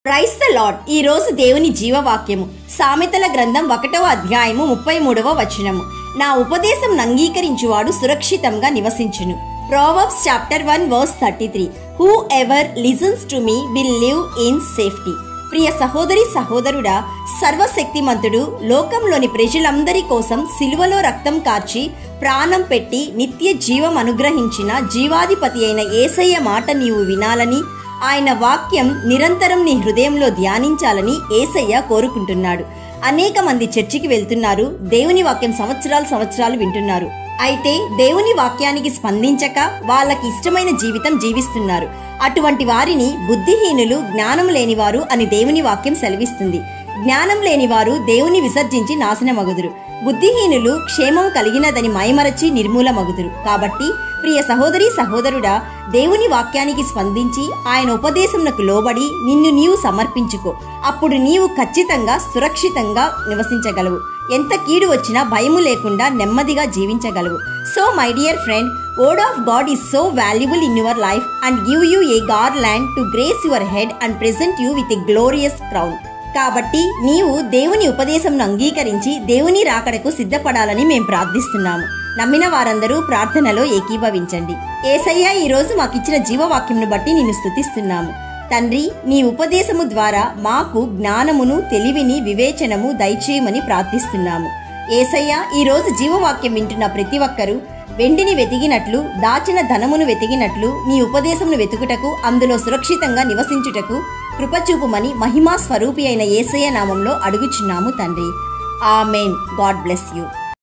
Praise the lord. ఈ రోజు దేవుని జీవవాక్యము సామెతల గ్రంథం 1వ అధ్యాయము 33వ వచనము. నా ఉపదేశం అంగీకరించువాడు సురక్షితంగా నివసించును. Proverbs chapter 1 verse 33. Whoever listens to me will live in safety. ప్రియ సహోదరి సహోదరుడా, సర్వశక్తిమంతుడు లోకంలోని ప్రజలందరి కోసం సిలువలో రక్తం కార్చి ప్రాణం పెట్టి నిత్య జీవం అనుగ్రహించిన జీవాధిపతి అయిన యేసయ్య మాట నీవు వినాలని, ఆయన వాక్యం నిరంతరం నీ హృదయంలో ధ్యానించాలని యేసయ్య కోరుకుంటున్నాడు. అనేక మంది చర్చికి వెళ్తున్నారు, దేవుని వాక్యం సంవత్సరాలు వింటున్నారు. అయితే దేవుని వాక్యానికి స్పందించక వాళ్ళకి ఇష్టమైన జీవితం జీవిస్తున్నారు. అటువంటి వారిని బుద్ధిహీనులు, జ్ఞానం లేనివారు అని దేవుని వాక్యం సెలవిస్తుంది. జ్ఞానం లేనివారు దేవుని విసర్జించి నాశనమగుదురు. బుద్ధిహీనులు క్షేమం కలిగినదని మైమరచి నిర్మూలమగుదురు. కాబట్టి ప్రియ సహోదరి సహోదరుడా, దేవుని వాక్యానికి స్పందించి ఆయన ఉపదేశంకు లోబడి నిన్ను నీవు సమర్పించుకో. అప్పుడు నీవు ఖచ్చితంగా సురక్షితంగా నివసించగలవు. ఎంత కీడు వచ్చినా భయము లేకుండా నెమ్మదిగా జీవించగలవు. So my dear friend, word of God is so valuable in your life and give you a garland to grace your head and present you with a glorious crown. కాబట్టి నీవు దేవుని ఉపదేశంను అంగీకరించి దేవుని రాకడకు సిద్ధపడాలని మేము ప్రార్థిస్తున్నాము. నమ్మిన వారందరూ ప్రార్థనలో ఏకీభవించండి. యేసయ్య ఈరోజు మాకిచ్చిన జీవవాక్యంను బట్టి నిన్ను స్తుతిస్తున్నాము. తండ్రి, నీ ఉపదేశము ద్వారా మాకు జ్ఞానమును, తెలివిని, వివేచనము దయచేయమని ప్రార్థిస్తున్నాము. యేసయ్య, ఈరోజు జీవవాక్యం వింటున్న ప్రతి ఒక్కరూ వెండిని వెతికినట్లు, దాచిన ధనమును వెతికినట్లు నీ ఉపదేశమును వెతుకుటకు, అందులో సురక్షితంగా నివసించుటకు కృపచూపుమని మహిమా స్వరూపి అయిన యేసయ్య నామంలో అడుగుచున్నాము తండ్రి. ఆమేన్. God bless you.